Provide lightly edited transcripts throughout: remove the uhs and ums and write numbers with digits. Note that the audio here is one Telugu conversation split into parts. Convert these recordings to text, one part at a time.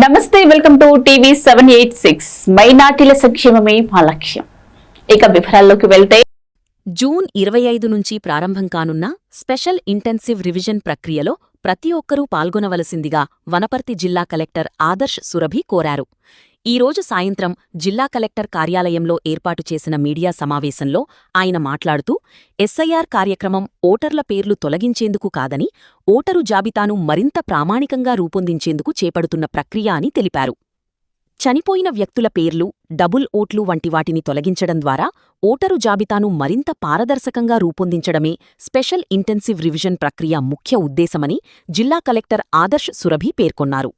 నమస్తే, వెల్కమ్ టు టీవీ 786. మైనార్టీల సంక్షేమమే మా లక్ష్యం. ఇక వివరాల్లోకి వెళ్తే జూన్ 25 నుంచి ప్రారంభం కానున్న స్పెషల్ ఇంటెన్సివ్ రివిజన్ ప్రక్రియలో ప్రతి ఒక్కరూ పాల్గొనవలసిందిగా వనపర్తి జిల్లా కలెక్టర్ ఆదర్శ్ సురభి కోరారు. ఈరోజు సాయంత్రం జిల్లా కలెక్టర్ కార్యాలయంలో ఏర్పాటు చేసిన మీడియా సమావేశంలో ఆయన మాట్లాడుతూ ఎస్ఐఆర్ కార్యక్రమం ఓటర్ల పేర్లు తొలగించేందుకు కాదని ఓటరు జాబితాను మరింత ప్రామాణికంగా రూపొందించేందుకు చేపడుతున్న ప్రక్రియ అని తెలిపారు. చనిపోయిన వ్యక్తుల పేర్లు, డబుల్ ఓట్లు వంటి వాటిని తొలగించడం ద్వారా ఓటరు జాబితాను మరింత పారదర్శకంగా రూపొందించడమే స్పెషల్ ఇంటెన్సివ్ రివిజన్ ప్రక్రియ ముఖ్య ఉద్దేశమని జిల్లా కలెక్టర్ ఆదర్శ్ సురభి పేర్కొన్నారు.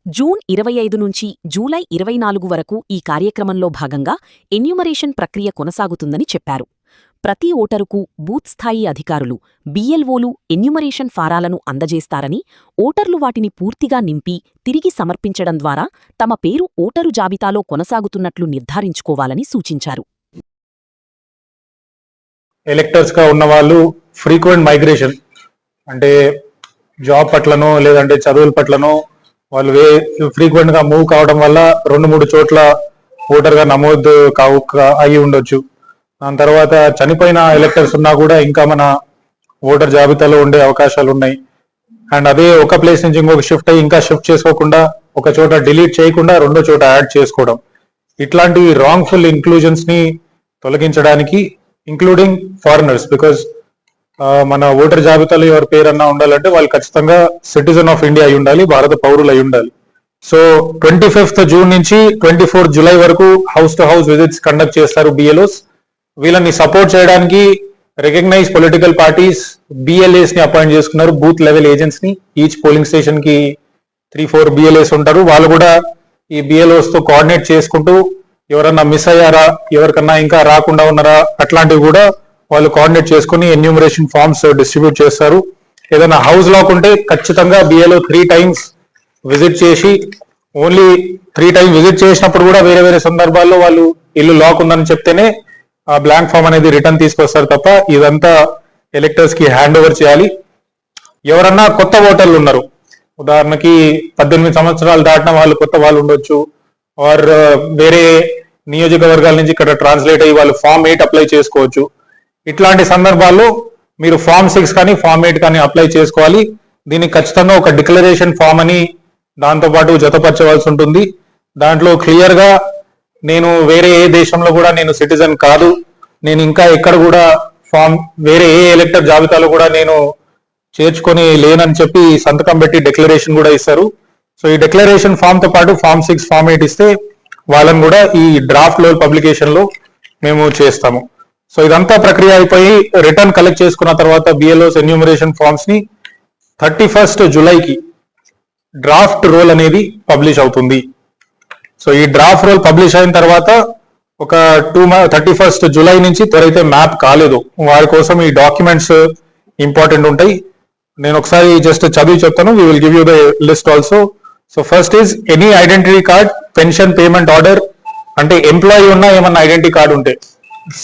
జూన్ 25 నుంచి జూలై 24 వరకు ఈ కార్యక్రమంలో భాగంగా ఎన్యూమరేషన్ ప్రక్రియ కొనసాగుతుందని చెప్పారు. ప్రతి ఓటరుకు బూత్ స్థాయి అధికారులు, బిఎల్ఓలు ఎన్యూమరేషన్ ఫారాలను అందజేస్తారని, ఓటర్లు వాటిని పూర్తిగా నింపి తిరిగి సమర్పించడం ద్వారా తమ పేరు ఓటరు జాబితాలో కొనసాగుతున్నట్లు నిర్ధారించుకోవాలని సూచించారు. ఎలక్టర్స్ గా ఉన్న వాళ్ళు ఫ్రీక్వెంట్ మైగ్రేషన్ అంటే జాబ్ పట్లనో లేదంటే చదువుల పట్లనో వాళ్ళు ఫ్రీక్వెంట్ గా మూవ్ కావడం వల్ల 2-3 చోట్ల ఓటర్ గా నమోదు అయి ఉండొచ్చు. దాని తర్వాత చనిపోయిన ఎలక్టర్స్ ఉన్నా కూడా ఇంకా మన ఓటర్ జాబితాలో ఉండే అవకాశాలు ఉన్నాయి. అండ్ అదే ఒక ప్లేస్ నుంచి ఇంకొక షిఫ్ట్ అయ్యి ఇంకా షిఫ్ట్ చేసుకోకుండా ఒక చోట డిలీట్ చేయకుండా రెండో చోట యాడ్ చేసుకోవడం, ఇట్లాంటి రాంగ్ఫుల్ ఇంక్లూజన్స్ ని తొలగించడానికి, ఇంక్లూడింగ్ ఫారినర్స్, బికాస్ మన ఓటర్ జాబితాలో ఎవరి పేరన్నా ఉండాలంటే వాళ్ళు ఖచ్చితంగా సిటిజన్ ఆఫ్ ఇండియా అయి ఉండాలి, భారత పౌరులు అయి ఉండాలి. సో 25th జూన్ నుంచి 24th జూలై వరకు house to house visits conduct చేస్తారు బిఎల్ఓస్. వీళ్ళని సపోర్ట్ చేయడానికి రికగ్నైజ్ పొలిటికల్ పార్టీస్ బిఎల్ఏస్ ని అపాయింట్ చేసుకున్నారు, బూత్ లెవెల్ ఏజెంట్స్ ని. ఈచ్ పోలింగ్ స్టేషన్ కి 3-4 బిఎల్ఏస్ ఉంటారు. వాళ్ళు కూడా ఈ బిఎల్ఓస్ తో కోఆర్డినేట్ చేసుకుంటూ ఎవరన్నా మిస్ అయ్యారా, ఎవరికన్నా ఇంకా రాకుండా ఉన్నారా, అట్లాంటివి కూడా వాళ్ళు కోఆర్డినేట్ చేసుకుని ఎన్యూమరేషన్ ఫార్మ్స్ డిస్ట్రిబ్యూట్ చేస్తారు. ఏదైనా హౌస్ లాక్ ఉంటే ఖచ్చితంగా బిఎల్ఓ 3 times విజిట్ చేసి, ఓన్లీ 3 times విజిట్ చేసినప్పుడు కూడా వేరే వేరే సందర్భాల్లో వాళ్ళు ఇల్లు లాక్ ఉందని చెప్తేనే ఆ బ్లాంక్ ఫామ్ అనేది రిటర్న్ తీసుకొస్తారు తప్ప ఇదంతా ఎలక్టర్స్ కి హ్యాండ్ ఓవర్ చేయాలి. ఎవరన్నా కొత్త ఓటర్లు ఉన్నారు, ఉదాహరణకి 18 సంవత్సరాలు దాటిన వాళ్ళు కొత్త వాళ్ళు ఉండొచ్చు, ఆర్ వేరే నియోజకవర్గాల నుంచి ఇక్కడ ట్రాన్స్లేట్ అయ్యి వాళ్ళు ఫామ్ 8 అప్లై చేసుకోవచ్చు. ఇట్లాంటి సందర్భాల్లో మీరు ఫామ్ 6 కానీ ఫామ్ 8 కానీ అప్లై చేసుకోవాలి. దీనికి ఖచ్చితంగా ఒక డిక్లరేషన్ ఫామ్ అని దాంతోపాటు జతపరచవలసి ఉంటుంది. దాంట్లో క్లియర్ గా నేను వేరే ఏ దేశంలో కూడా నేను సిటిజన్ కాదు, నేను ఇంకా ఎక్కడ కూడా వేరే ఏ ఎలక్టర్ జాబితాలో కూడా నేను చేర్చుకొని లేనని చెప్పి సంతకం పెట్టి డిక్లరేషన్ కూడా ఇస్తారు. సో ఈ డిక్లరేషన్ ఫామ్ తో పాటు ఫామ్ 6, ఫామ్ 8 ఇస్తే వాళ్ళని కూడా ఈ డ్రాఫ్ట్ లో పబ్లికేషన్ లో మేము చేస్తాము. సో ఇదంతా ప్రక్రియ అయిపోయి రిటర్న్ కలెక్ట్ చేసుకున్న తర్వాత బిఎల్ఓస్ ఎన్యూమరేషన్ ఫార్మ్స్ ని 31st జూలైకి డ్రాఫ్ట్ రోల్ అనేది పబ్లిష్ అవుతుంది. సో ఈ డ్రాఫ్ట్ రోల్ పబ్లిష్ అయిన తర్వాత ఒక 31st జూలై నుంచి ఎవరైతే మ్యాప్ కాలేదు వారి కోసం ఈ డాక్యుమెంట్స్ ఇంపార్టెంట్ ఉంటాయి. నేను ఒకసారి జస్ట్ చదివి చెప్తాను. We will give you the list also. So first is any identity card, pension payment order, అంటే ఎంప్లాయీ ఉన్న ఏమన్నా ఐడెంటిటీ కార్డు ఉంటే,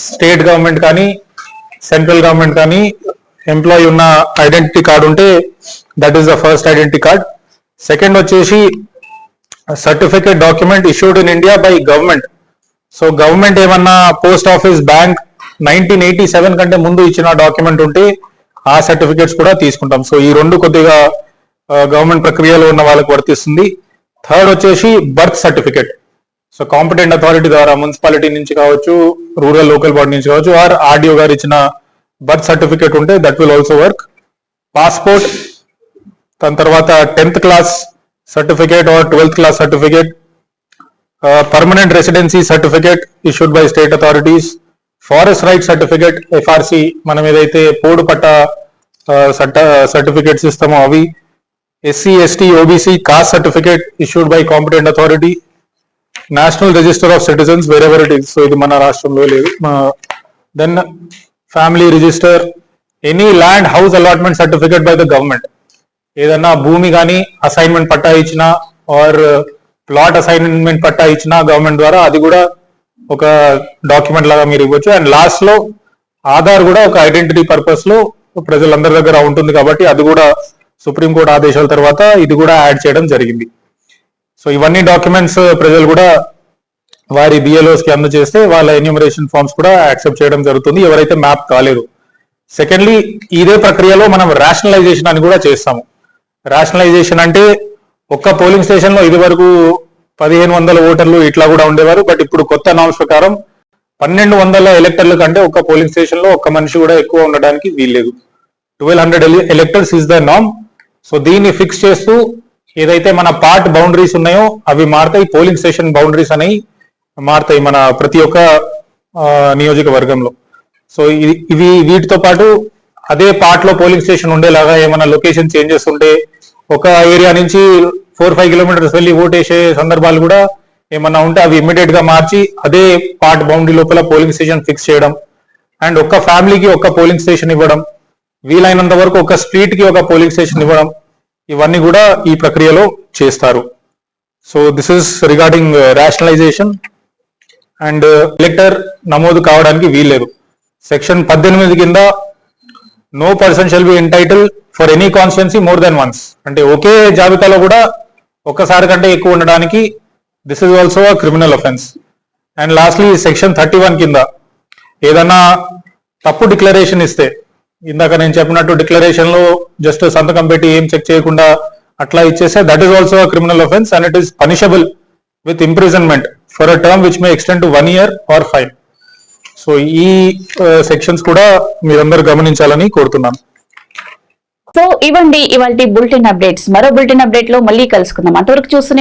స్టేట్ గవర్నమెంట్ కానీ సెంట్రల్ గవర్నమెంట్ కానీ ఎంప్లాయీ ఉన్న ఐడెంటిటీ కార్డు ఉంటే that is the first identity card. Second వచ్చేసి certificate document issued in India by government. So government ఏమన్నా పోస్ట్ ఆఫీస్, బ్యాంక్ 1987 కంటే ముందు ఇచ్చిన డాక్యుమెంట్ ఉంటే ఆ సర్టిఫికేట్స్ కూడా తీసుకుంటాం. సో ఈ రెండు కొద్దిగా గవర్నమెంట్ ప్రక్రియలో ఉన్న వాళ్ళకి వర్తిస్తుంది. థర్డ్ వచ్చేసి birth certificate. So competent authority ద్వారా మున్సిపాలిటీ నుంచి కావచ్చు, రూరల్ లోకల్ బాడీ నుంచి కావచ్చు, ఆర్ ఆర్డీఓ గారు ఇచ్చిన బర్త్ సర్టిఫికేట్ ఉంటే that will also work. Passport, దాని తర్వాత 10th class certificate or 12th class certificate, permanent residency certificate issued by state authorities, forest right certificate FRC, మనం ఏదైతే పోడు పట్ట సర్టిఫికేట్స్ ఇస్తామో అవి, SC ST OBC caste certificate issued by competent authority, national register of citizens wherever it is. So ఇది మన రాష్ట్రంలో లేదు. Then family register, any land house allotment certificate by the government. ఏదన్నా భూమి కానీ అసైన్మెంట్ పట్టా ఇచ్చినా ఆర్ ప్లాట్ అసైన్మెంట్ పట్టా ఇచ్చినా గవర్నమెంట్ ద్వారా అది కూడా ఒక డాక్యుమెంట్ లాగా మీరు ఇవ్వచ్చు. అండ్ లాస్ట్ లో ఆధార్ కూడా ఒక ఐడెంటిటీ పర్పస్ లో ప్రజలందరి దగ్గర ఉంటుంది కాబట్టి అది కూడా సుప్రీంకోర్టు ఆదేశాల తర్వాత ఇది కూడా యాడ్ చేయడం జరిగింది. సో ఇవన్నీ డాక్యుమెంట్స్ ప్రజలు కూడా వారి బిఎల్ఓస్ కి అందజేస్తే వాళ్ళ ఎన్యూమరేషన్ ఫార్మ్స్ కూడా యాక్సెప్ట్ చేయడం జరుగుతుంది ఎవరైతే మ్యాప్ కాలేరు. సెకండ్లీ, ఇదే ప్రక్రియలో మనం రేషనలైజేషన్ అని కూడా చేస్తాము. రేషనలైజేషన్ అంటే ఒక్క పోలింగ్ స్టేషన్ లో ఇది వరకు 1500 ఓటర్లు ఇట్లా కూడా ఉండేవారు. బట్ ఇప్పుడు కొత్త నామ్స్ ప్రకారం 1200 ఎలక్టర్ల కంటే ఒక్క పోలింగ్ స్టేషన్ లో ఒక్క మనిషి కూడా ఎక్కువ ఉండడానికి వీల్లేదు. 1200 ఎలక్టర్స్ ఇస్ ద నామ్. సో దీన్ని ఫిక్స్ చేస్తూ ఏదైతే మన పార్ట్ బౌండరీస్ ఉన్నాయో అవి మారుతాయి, పోలింగ్ స్టేషన్ బౌండరీస్ అనేవి మారుతాయి మన ప్రతి ఒక్క నియోజకవర్గంలో. సో ఇవి వీటితో పాటు అదే పార్ట్ లో పోలింగ్ స్టేషన్ ఉండేలాగా ఏమైనా లొకేషన్ చేంజెస్ ఉంటే ఒక ఏరియా నుంచి 4-5 కిలోమీటర్స్ వెళ్ళి ఓటేసే సందర్భాలు కూడా ఏమన్నా ఉంటే అవి ఇమ్మీడియట్ గా మార్చి అదే పార్ట్ బౌండరీ లోపల పోలింగ్ స్టేషన్ ఫిక్స్ చేయడం, అండ్ ఒక్క ఫ్యామిలీకి ఒక పోలింగ్ స్టేషన్ ఇవ్వడం, వీలైనంత వరకు ఒక స్ట్రీట్ కి ఒక పోలింగ్ స్టేషన్ ఇవ్వడం, ఇవన్నీ కూడా ఈ ప్రక్రియలో చేస్తారు. So this is regarding rationalisation. And elector నమోదు కావడానికి వీల్లేదు. సెక్షన్ 18 కింద no person shall be entitled for any constituency more than once. అంటే ఒకే జాబితాలో కూడా ఒక్కసారి కంటే ఎక్కువ ఉండడానికి this is also a criminal offence. And lastly section 31 కింద ఏదన్నా తప్పు డిక్లరేషన్ ఇస్తే, ఇందాక నేను చెప్పినట్టు డిక్లరేషన్ లో జస్ట్ సంతకం పెట్టి ఏం చెక్ చేయకుండా అట్లా ఇచ్చేస్తే that is also a criminal offence and it is punishable with imprisonment for a term which may extend to 1 year or fine. So ఈ సెక్షన్స్ కూడా మీరందరూ గమనించాలని కోరుతున్నాను. సో ఇవ్వండి ఇవాల్టి బులెటిన్ అప్డేట్స్. మరో బులెటిన్ అప్డేట్ లో మళ్ళీ కలుసుకుందాం. అంతవరకు చూస్తూనే